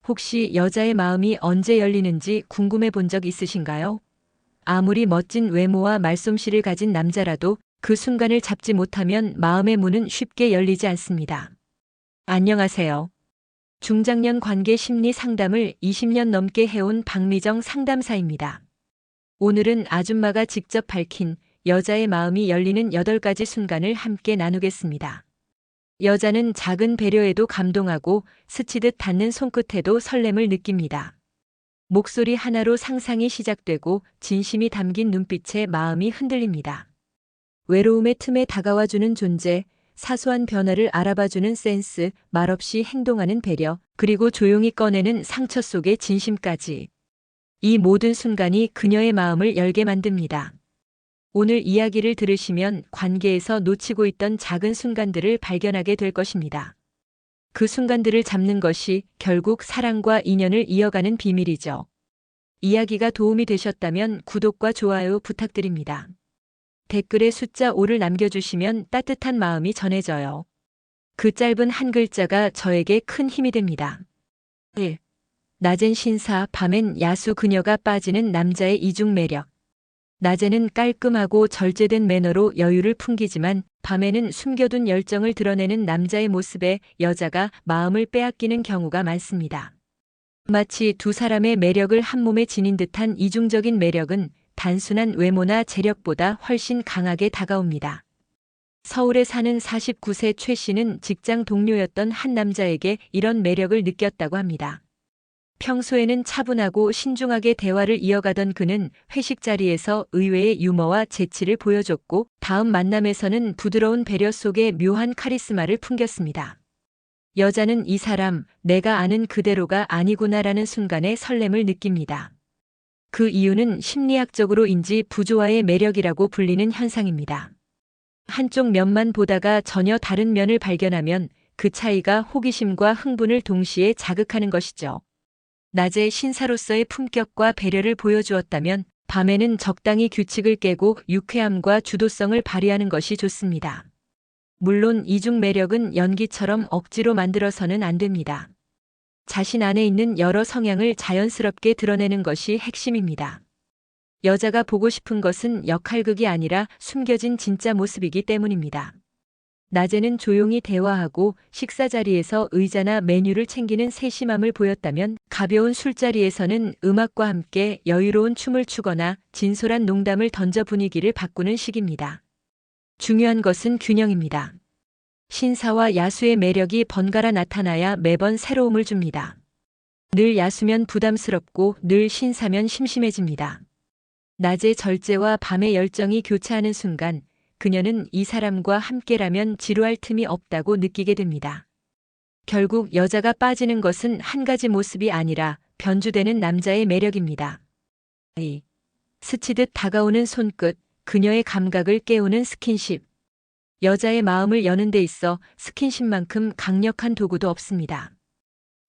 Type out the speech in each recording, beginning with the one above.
혹시 여자의 마음이 언제 열리는지 궁금해 본 적 있으신가요? 아무리 멋진 외모와 말솜씨를 가진 남자라도 그 순간을 잡지 못하면 마음의 문은 쉽게 열리지 않습니다. 안녕하세요. 중장년 관계 심리 상담을 20년 넘게 해온 박미정 상담사입니다. 오늘은 아줌마가 직접 밝힌 여자의 마음이 열리는 8가지 순간을 함께 나누겠습니다. 여자는 작은 배려에도 감동하고 스치듯 닿는 손끝에도 설렘을 느낍니다. 목소리 하나로 상상이 시작되고 진심이 담긴 눈빛에 마음이 흔들립니다. 외로움의 틈에 다가와주는 존재, 사소한 변화를 알아봐주는 센스, 말없이 행동하는 배려, 그리고 조용히 꺼내는 상처 속의 진심까지. 이 모든 순간이 그녀의 마음을 열게 만듭니다. 오늘 이야기를 들으시면 관계에서 놓치고 있던 작은 순간들을 발견하게 될 것입니다. 그 순간들을 잡는 것이 결국 사랑과 인연을 이어가는 비밀이죠. 이야기가 도움이 되셨다면 구독과 좋아요 부탁드립니다. 댓글에 숫자 5를 남겨주시면 따뜻한 마음이 전해져요. 그 짧은 한 글자가 저에게 큰 힘이 됩니다. 1. 낮엔 신사, 밤엔 야수. 그녀가 빠지는 남자의 이중 매력. 낮에는 깔끔하고 절제된 매너로 여유를 풍기지만 밤에는 숨겨둔 열정을 드러내는 남자의 모습에 여자가 마음을 빼앗기는 경우가 많습니다. 마치 두 사람의 매력을 한 몸에 지닌 듯한 이중적인 매력은 단순한 외모나 재력보다 훨씬 강하게 다가옵니다. 서울에 사는 49세 최 씨는 직장 동료였던 한 남자에게 이런 매력을 느꼈다고 합니다. 평소에는 차분하고 신중하게 대화를 이어가던 그는 회식 자리에서 의외의 유머와 재치를 보여줬고 다음 만남에서는 부드러운 배려 속에 묘한 카리스마를 풍겼습니다. 여자는 이 사람, 내가 아는 그대로가 아니구나라는 순간에 설렘을 느낍니다. 그 이유는 심리학적으로인지 부조화의 매력이라고 불리는 현상입니다. 한쪽 면만 보다가 전혀 다른 면을 발견하면 그 차이가 호기심과 흥분을 동시에 자극하는 것이죠. 낮에 신사로서의 품격과 배려를 보여주었다면 밤에는 적당히 규칙을 깨고 유쾌함과 주도성을 발휘하는 것이 좋습니다. 물론 이중 매력은 연기처럼 억지로 만들어서는 안 됩니다. 자신 안에 있는 여러 성향을 자연스럽게 드러내는 것이 핵심입니다. 여자가 보고 싶은 것은 역할극이 아니라 숨겨진 진짜 모습이기 때문입니다. 낮에는 조용히 대화하고 식사 자리에서 의자나 메뉴를 챙기는 세심함을 보였다면 가벼운 술자리에서는 음악과 함께 여유로운 춤을 추거나 진솔한 농담을 던져 분위기를 바꾸는 식입니다. 중요한 것은 균형입니다. 신사와 야수의 매력이 번갈아 나타나야 매번 새로움을 줍니다. 늘 야수면 부담스럽고 늘 신사면 심심해집니다. 낮의 절제와 밤의 열정이 교차하는 순간 그녀는 이 사람과 함께라면 지루할 틈이 없다고 느끼게 됩니다. 결국 여자가 빠지는 것은 한 가지 모습이 아니라 변주되는 남자의 매력입니다. 2. 스치듯 다가오는 손끝, 그녀의 감각을 깨우는 스킨십. 여자의 마음을 여는 데 있어 스킨십만큼 강력한 도구도 없습니다.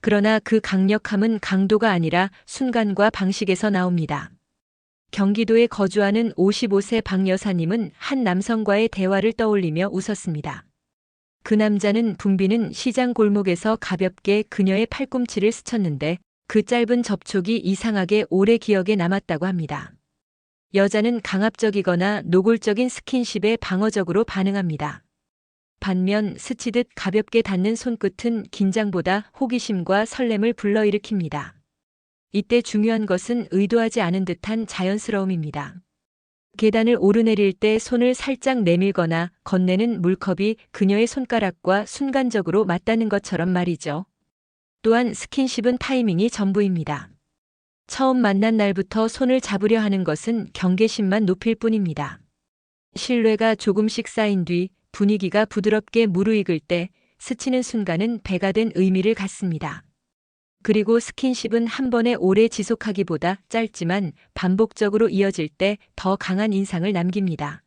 그러나 그 강력함은 강도가 아니라 순간과 방식에서 나옵니다. 경기도에 거주하는 55세 박 여사님은 한 남성과의 대화를 떠올리며 웃었습니다. 그 남자는 붐비는 시장 골목에서 가볍게 그녀의 팔꿈치를 스쳤는데 그 짧은 접촉이 이상하게 오래 기억에 남았다고 합니다. 여자는 강압적이거나 노골적인 스킨십에 방어적으로 반응합니다. 반면 스치듯 가볍게 닿는 손끝은 긴장보다 호기심과 설렘을 불러일으킵니다. 이때 중요한 것은 의도하지 않은 듯한 자연스러움입니다. 계단을 오르내릴 때 손을 살짝 내밀거나 건네는 물컵이 그녀의 손가락과 순간적으로 맞닿는 것처럼 말이죠. 또한 스킨십은 타이밍이 전부입니다. 처음 만난 날부터 손을 잡으려 하는 것은 경계심만 높일 뿐입니다. 신뢰가 조금씩 쌓인 뒤 분위기가 부드럽게 무르익을 때 스치는 순간은 배가 된 의미를 갖습니다. 그리고 스킨십은 한 번에 오래 지속하기보다 짧지만 반복적으로 이어질 때 더 강한 인상을 남깁니다.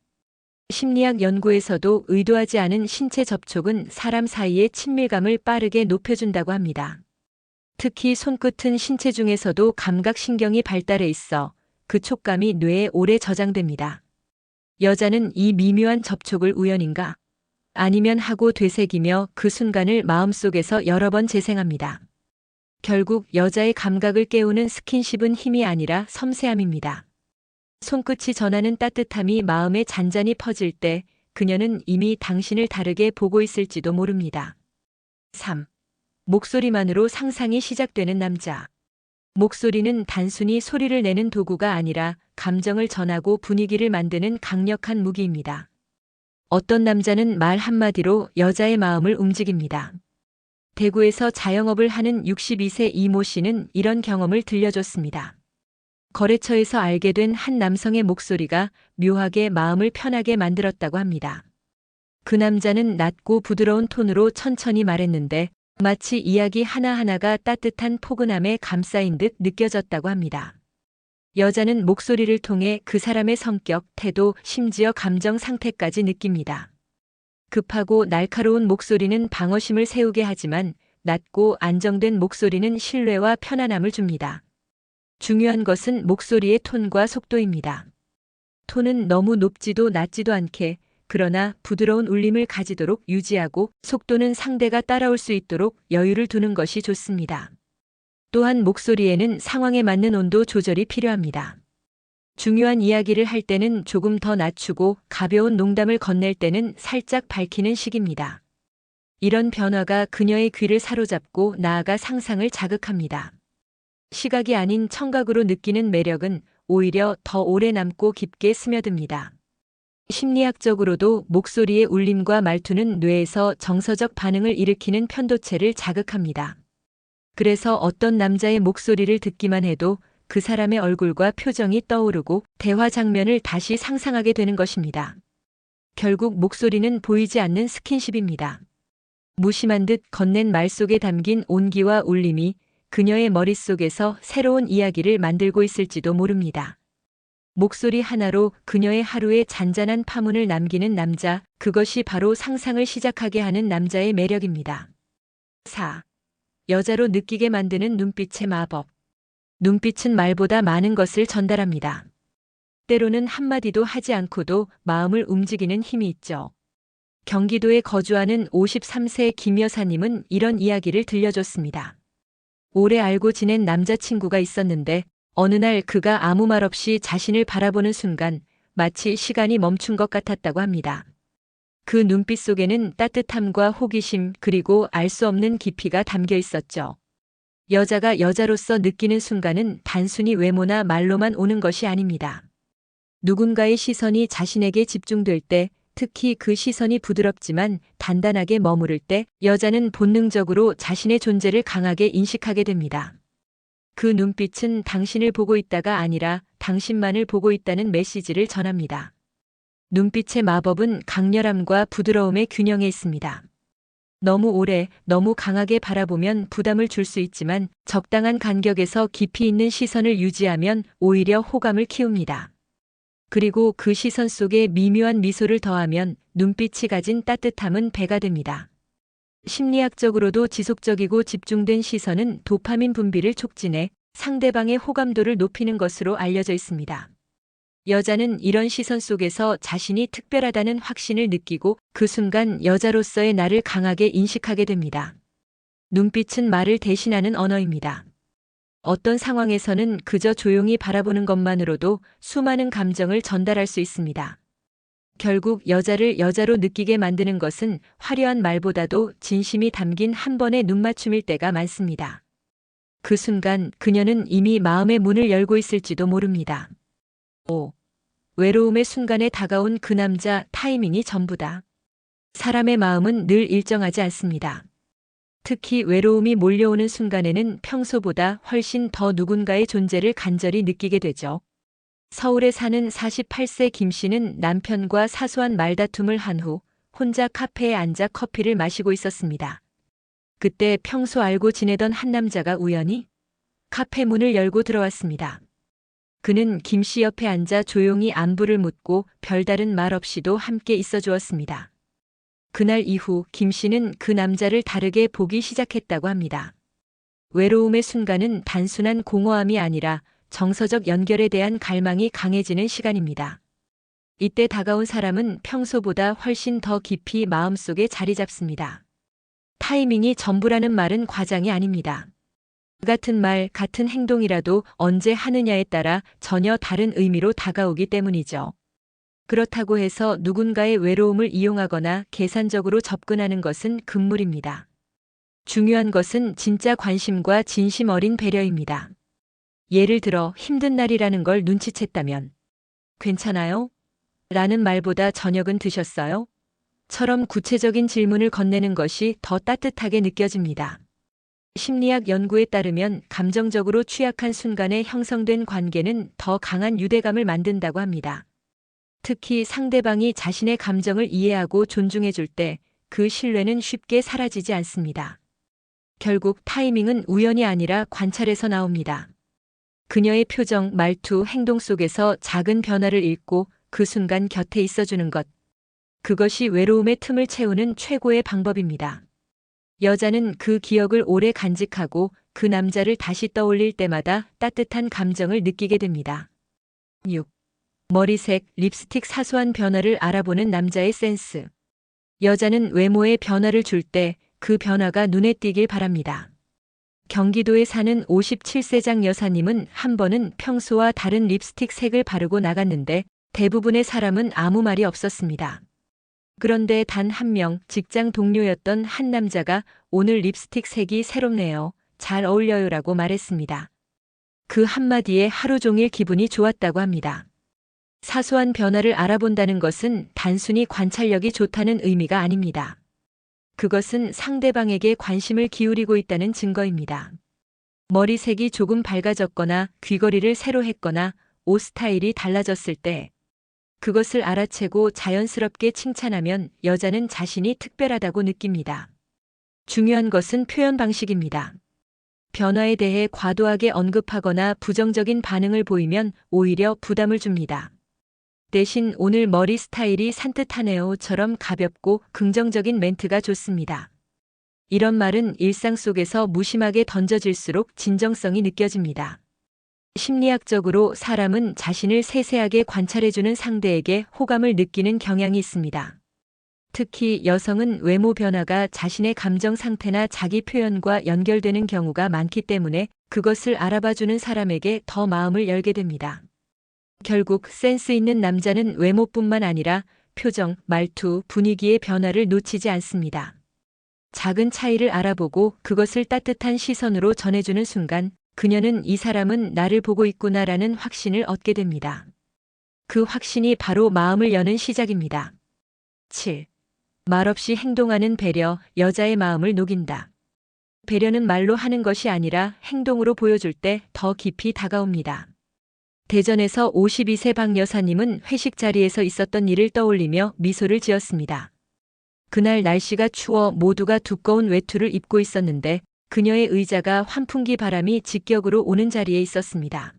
심리학 연구에서도 의도하지 않은 신체 접촉은 사람 사이의 친밀감을 빠르게 높여준다고 합니다. 특히 손끝은 신체 중에서도 감각신경이 발달해 있어 그 촉감이 뇌에 오래 저장됩니다. 여자는 이 미묘한 접촉을 우연인가? 아니면 하고 되새기며 그 순간을 마음속에서 여러 번 재생합니다. 결국 여자의 감각을 깨우는 스킨십은 힘이 아니라 섬세함입니다. 손끝이 전하는 따뜻함이 마음에 잔잔히 퍼질 때 그녀는 이미 당신을 다르게 보고 있을지도 모릅니다. 3. 목소리만으로 상상이 시작되는 남자. 목소리는 단순히 소리를 내는 도구가 아니라 감정을 전하고 분위기를 만드는 강력한 무기입니다. 어떤 남자는 말 한마디로 여자의 마음을 움직입니다. 대구에서 자영업을 하는 62세 이모 씨는 이런 경험을 들려줬습니다. 거래처에서 알게 된 한 남성의 목소리가 묘하게 마음을 편하게 만들었다고 합니다. 그 남자는 낮고 부드러운 톤으로 천천히 말했는데 마치 이야기 하나하나가 따뜻한 포근함에 감싸인 듯 느껴졌다고 합니다. 여자는 목소리를 통해 그 사람의 성격, 태도, 심지어 감정 상태까지 느낍니다. 급하고 날카로운 목소리는 방어심을 세우게 하지만 낮고 안정된 목소리는 신뢰와 편안함을 줍니다. 중요한 것은 목소리의 톤과 속도입니다. 톤은 너무 높지도 낮지도 않게, 그러나 부드러운 울림을 가지도록 유지하고, 속도는 상대가 따라올 수 있도록 여유를 두는 것이 좋습니다. 또한 목소리에는 상황에 맞는 온도 조절이 필요합니다. 중요한 이야기를 할 때는 조금 더 낮추고 가벼운 농담을 건넬 때는 살짝 밝히는 식입니다. 이런 변화가 그녀의 귀를 사로잡고 나아가 상상을 자극합니다. 시각이 아닌 청각으로 느끼는 매력은 오히려 더 오래 남고 깊게 스며듭니다. 심리학적으로도 목소리의 울림과 말투는 뇌에서 정서적 반응을 일으키는 편도체를 자극합니다. 그래서 어떤 남자의 목소리를 듣기만 해도 그 사람의 얼굴과 표정이 떠오르고 대화 장면을 다시 상상하게 되는 것입니다. 결국 목소리는 보이지 않는 스킨십입니다. 무심한 듯 건넨 말 속에 담긴 온기와 울림이 그녀의 머릿속에서 새로운 이야기를 만들고 있을지도 모릅니다. 목소리 하나로 그녀의 하루에 잔잔한 파문을 남기는 남자, 그것이 바로 상상을 시작하게 하는 남자의 매력입니다. 4. 여자로 느끼게 만드는 눈빛의 마법. 눈빛은 말보다 많은 것을 전달합니다. 때로는 한마디도 하지 않고도 마음을 움직이는 힘이 있죠. 경기도에 거주하는 53세 김 여사님은 이런 이야기를 들려줬습니다. 오래 알고 지낸 남자친구가 있었는데 어느 날 그가 아무 말 없이 자신을 바라보는 순간 마치 시간이 멈춘 것 같았다고 합니다. 그 눈빛 속에는 따뜻함과 호기심 그리고 알 수 없는 깊이가 담겨 있었죠. 여자가 여자로서 느끼는 순간은 단순히 외모나 말로만 오는 것이 아닙니다. 누군가의 시선이 자신에게 집중될 때, 특히 그 시선이 부드럽지만 단단하게 머무를 때 여자는 본능적으로 자신의 존재를 강하게 인식하게 됩니다. 그 눈빛은 당신을 보고 있다가 아니라 당신만을 보고 있다는 메시지를 전합니다. 눈빛의 마법은 강렬함과 부드러움의 균형에 있습니다. 너무 오래, 너무 강하게 바라보면 부담을 줄 수 있지만 적당한 간격에서 깊이 있는 시선을 유지하면 오히려 호감을 키웁니다. 그리고 그 시선 속에 미묘한 미소를 더하면 눈빛이 가진 따뜻함은 배가 됩니다. 심리학적으로도 지속적이고 집중된 시선은 도파민 분비를 촉진해 상대방의 호감도를 높이는 것으로 알려져 있습니다. 여자는 이런 시선 속에서 자신이 특별하다는 확신을 느끼고 그 순간 여자로서의 나를 강하게 인식하게 됩니다. 눈빛은 말을 대신하는 언어입니다. 어떤 상황에서는 그저 조용히 바라보는 것만으로도 수많은 감정을 전달할 수 있습니다. 결국 여자를 여자로 느끼게 만드는 것은 화려한 말보다도 진심이 담긴 한 번의 눈맞춤일 때가 많습니다. 그 순간 그녀는 이미 마음의 문을 열고 있을지도 모릅니다. 5. 외로움의 순간에 다가온 그 남자, 타이밍이 전부다. 사람의 마음은 늘 일정하지 않습니다. 특히 외로움이 몰려오는 순간에는 평소보다 훨씬 더 누군가의 존재를 간절히 느끼게 되죠. 서울에 사는 48세 김 씨는 남편과 사소한 말다툼을 한 후 혼자 카페에 앉아 커피를 마시고 있었습니다. 그때 평소 알고 지내던 한 남자가 우연히 카페 문을 열고 들어왔습니다. 그는 김 씨 옆에 앉아 조용히 안부를 묻고 별다른 말 없이도 함께 있어 주었습니다. 그날 이후 김 씨는 그 남자를 다르게 보기 시작했다고 합니다. 외로움의 순간은 단순한 공허함이 아니라 정서적 연결에 대한 갈망이 강해지는 시간입니다. 이때 다가온 사람은 평소보다 훨씬 더 깊이 마음속에 자리 잡습니다. 타이밍이 전부라는 말은 과장이 아닙니다. 같은 말, 같은 행동이라도 언제 하느냐에 따라 전혀 다른 의미로 다가오기 때문이죠. 그렇다고 해서 누군가의 외로움을 이용하거나 계산적으로 접근하는 것은 금물입니다. 중요한 것은 진짜 관심과 진심 어린 배려입니다. 예를 들어 힘든 날이라는 걸 눈치챘다면 괜찮아요? 라는 말보다 저녁은 드셨어요? 처럼 구체적인 질문을 건네는 것이 더 따뜻하게 느껴집니다. 심리학 연구에 따르면 감정적으로 취약한 순간에 형성된 관계는 더 강한 유대감을 만든다고 합니다. 특히 상대방이 자신의 감정을 이해하고 존중해 줄 때 그 신뢰는 쉽게 사라지지 않습니다. 결국 타이밍은 우연이 아니라 관찰에서 나옵니다. 그녀의 표정, 말투, 행동 속에서 작은 변화를 읽고 그 순간 곁에 있어주는 것. 그것이 외로움의 틈을 채우는 최고의 방법입니다. 여자는 그 기억을 오래 간직하고 그 남자를 다시 떠올릴 때마다 따뜻한 감정을 느끼게 됩니다. 6. 머리색, 립스틱 사소한 변화를 알아보는 남자의 센스. 여자는 외모에 변화를 줄 때 그 변화가 눈에 띄길 바랍니다. 경기도에 사는 57세장 여사님은 한 번은 평소와 다른 립스틱 색을 바르고 나갔는데 대부분의 사람은 아무 말이 없었습니다. 그런데 단 한 명, 직장 동료였던 한 남자가 오늘 립스틱 색이 새롭네요. 잘 어울려요라고 말했습니다. 그 한마디에 하루 종일 기분이 좋았다고 합니다. 사소한 변화를 알아본다는 것은 단순히 관찰력이 좋다는 의미가 아닙니다. 그것은 상대방에게 관심을 기울이고 있다는 증거입니다. 머리색이 조금 밝아졌거나 귀걸이를 새로 했거나 옷 스타일이 달라졌을 때 그것을 알아채고 자연스럽게 칭찬하면 여자는 자신이 특별하다고 느낍니다. 중요한 것은 표현 방식입니다. 변화에 대해 과도하게 언급하거나 부정적인 반응을 보이면 오히려 부담을 줍니다. 대신 오늘 머리 스타일이 산뜻하네요처럼 가볍고 긍정적인 멘트가 좋습니다. 이런 말은 일상 속에서 무심하게 던져질수록 진정성이 느껴집니다. 심리학적으로 사람은 자신을 세세하게 관찰해주는 상대에게 호감을 느끼는 경향이 있습니다. 특히 여성은 외모 변화가 자신의 감정 상태나 자기 표현과 연결되는 경우가 많기 때문에 그것을 알아봐주는 사람에게 더 마음을 열게 됩니다. 결국 센스 있는 남자는 외모뿐만 아니라 표정, 말투, 분위기의 변화를 놓치지 않습니다. 작은 차이를 알아보고 그것을 따뜻한 시선으로 전해주는 순간 그녀는 이 사람은 나를 보고 있구나라는 확신을 얻게 됩니다. 그 확신이 바로 마음을 여는 시작입니다. 7. 말없이 행동하는 배려, 여자의 마음을 녹인다. 배려는 말로 하는 것이 아니라 행동으로 보여줄 때 더 깊이 다가옵니다. 대전에서 52세 박 여사님은 회식 자리에서 있었던 일을 떠올리며 미소를 지었습니다. 그날 날씨가 추워 모두가 두꺼운 외투를 입고 있었는데 그녀의 의자가 환풍기 바람이 직격으로 오는 자리에 있었습니다.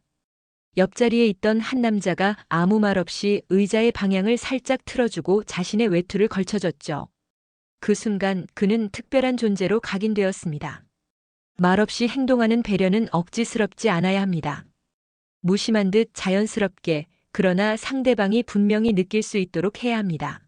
옆자리에 있던 한 남자가 아무 말 없이 의자의 방향을 살짝 틀어주고 자신의 외투를 걸쳐줬죠. 그 순간 그는 특별한 존재로 각인되었습니다. 말없이 행동하는 배려는 억지스럽지 않아야 합니다. 무심한 듯 자연스럽게, 그러나 상대방이 분명히 느낄 수 있도록 해야 합니다.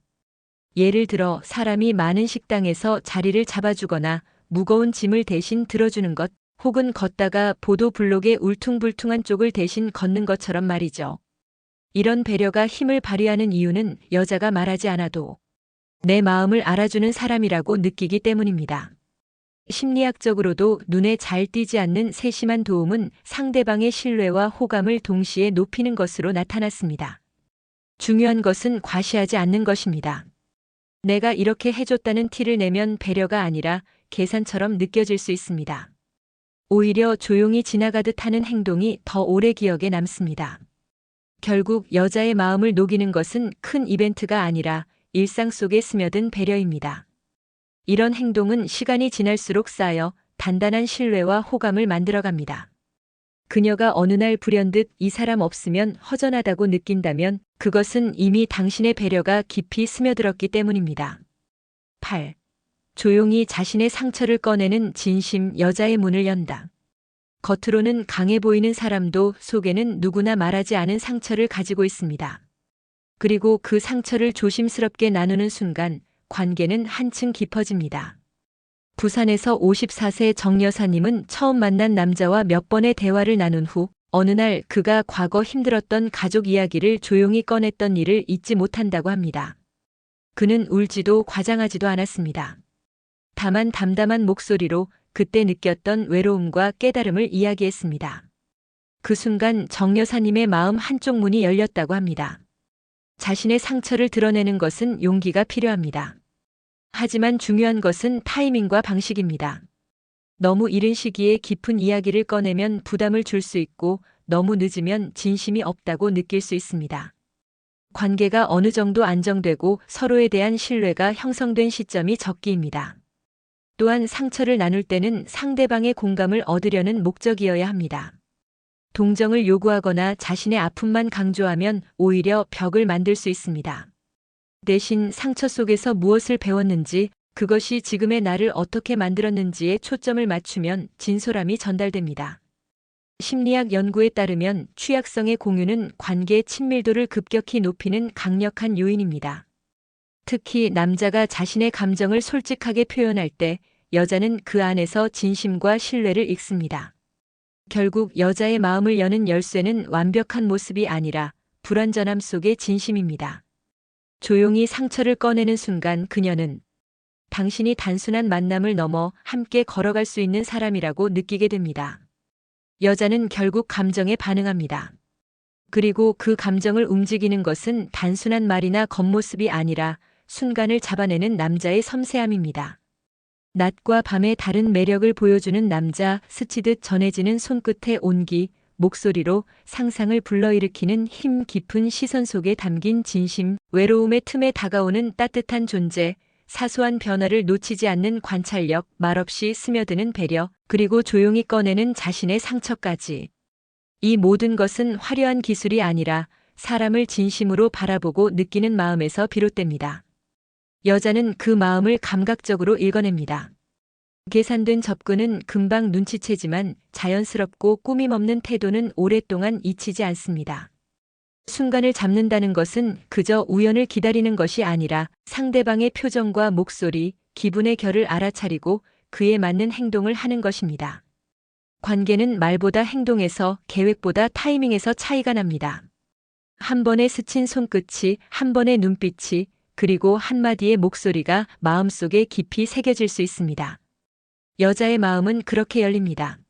예를 들어 사람이 많은 식당에서 자리를 잡아주거나 무거운 짐을 대신 들어주는 것, 혹은 걷다가 보도블록의 울퉁불퉁한 쪽을 대신 걷는 것처럼 말이죠. 이런 배려가 힘을 발휘하는 이유는 여자가 말하지 않아도 내 마음을 알아주는 사람이라고 느끼기 때문입니다. 심리학적으로도 눈에 잘 띄지 않는 세심한 도움은 상대방의 신뢰와 호감을 동시에 높이는 것으로 나타났습니다. 중요한 것은 과시하지 않는 것입니다. 내가 이렇게 해줬다는 티를 내면 배려가 아니라 계산처럼 느껴질 수 있습니다. 오히려 조용히 지나가듯 하는 행동이 더 오래 기억에 남습니다. 결국 여자의 마음을 녹이는 것은 큰 이벤트가 아니라 일상 속에 스며든 배려입니다. 이런 행동은 시간이 지날수록 쌓여 단단한 신뢰와 호감을 만들어갑니다. 그녀가 어느 날 불현듯 이 사람 없으면 허전하다고 느낀다면 그것은 이미 당신의 배려가 깊이 스며들었기 때문입니다. 8. 조용히 자신의 상처를 꺼내는 진심, 여자의 문을 연다. 겉으로는 강해 보이는 사람도 속에는 누구나 말하지 않은 상처를 가지고 있습니다. 그리고 그 상처를 조심스럽게 나누는 순간 관계는 한층 깊어집니다. 부산에서 54세 정 여사님은 처음 만난 남자와 몇 번의 대화를 나눈 후 어느 날 그가 과거 힘들었던 가족 이야기를 조용히 꺼냈던 일을 잊지 못한다고 합니다. 그는 울지도 과장하지도 않았습니다. 다만 담담한 목소리로 그때 느꼈던 외로움과 깨달음을 이야기했습니다. 그 순간 정 여사님의 마음 한쪽 문이 열렸다고 합니다. 자신의 상처를 드러내는 것은 용기가 필요합니다. 하지만 중요한 것은 타이밍과 방식입니다. 너무 이른 시기에 깊은 이야기를 꺼내면 부담을 줄 수 있고 너무 늦으면 진심이 없다고 느낄 수 있습니다. 관계가 어느 정도 안정되고 서로에 대한 신뢰가 형성된 시점이 적기입니다. 또한 상처를 나눌 때는 상대방의 공감을 얻으려는 목적이어야 합니다. 동정을 요구하거나 자신의 아픔만 강조하면 오히려 벽을 만들 수 있습니다. 대신 상처 속에서 무엇을 배웠는지, 그것이 지금의 나를 어떻게 만들었는지에 초점을 맞추면 진솔함이 전달됩니다. 심리학 연구에 따르면 취약성의 공유는 관계의 친밀도를 급격히 높이는 강력한 요인입니다. 특히 남자가 자신의 감정을 솔직하게 표현할 때 여자는 그 안에서 진심과 신뢰를 읽습니다. 결국 여자의 마음을 여는 열쇠는 완벽한 모습이 아니라 불완전함 속의 진심입니다. 조용히 상처를 꺼내는 순간 그녀는 당신이 단순한 만남을 넘어 함께 걸어갈 수 있는 사람이라고 느끼게 됩니다. 여자는 결국 감정에 반응합니다. 그리고 그 감정을 움직이는 것은 단순한 말이나 겉모습이 아니라 순간을 잡아내는 남자의 섬세함입니다. 낮과 밤의 다른 매력을 보여주는 남자, 스치듯 전해지는 손끝의 온기, 목소리로 상상을 불러일으키는 힘 깊은 시선 속에 담긴 진심, 외로움의 틈에 다가오는 따뜻한 존재, 사소한 변화를 놓치지 않는 관찰력, 말없이 스며드는 배려, 그리고 조용히 꺼내는 자신의 상처까지. 이 모든 것은 화려한 기술이 아니라 사람을 진심으로 바라보고 느끼는 마음에서 비롯됩니다. 여자는 그 마음을 감각적으로 읽어냅니다. 계산된 접근은 금방 눈치채지만 자연스럽고 꾸밈 없는 태도는 오랫동안 잊히지 않습니다. 순간을 잡는다는 것은 그저 우연을 기다리는 것이 아니라 상대방의 표정과 목소리, 기분의 결을 알아차리고 그에 맞는 행동을 하는 것입니다. 관계는 말보다 행동에서, 계획보다 타이밍에서 차이가 납니다. 한 번에 스친 손끝이, 한 번의 눈빛이, 그리고 한마디의 목소리가 마음속에 깊이 새겨질 수 있습니다. 여자의 마음은 그렇게 열립니다.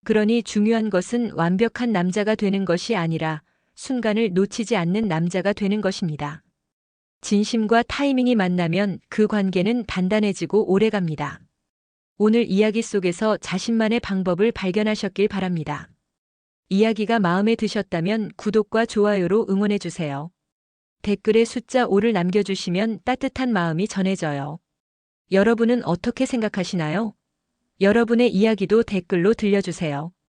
그러니 중요한 것은 완벽한 남자가 되는 것이 아니라 순간을 놓치지 않는 남자가 되는 것입니다. 진심과 타이밍이 만나면 그 관계는 단단해지고 오래갑니다. 오늘 이야기 속에서 자신만의 방법을 발견하셨길 바랍니다. 이야기가 마음에 드셨다면 구독과 좋아요로 응원해주세요. 댓글에 숫자 5를 남겨주시면 따뜻한 마음이 전해져요. 여러분은 어떻게 생각하시나요? 여러분의 이야기도 댓글로 들려주세요.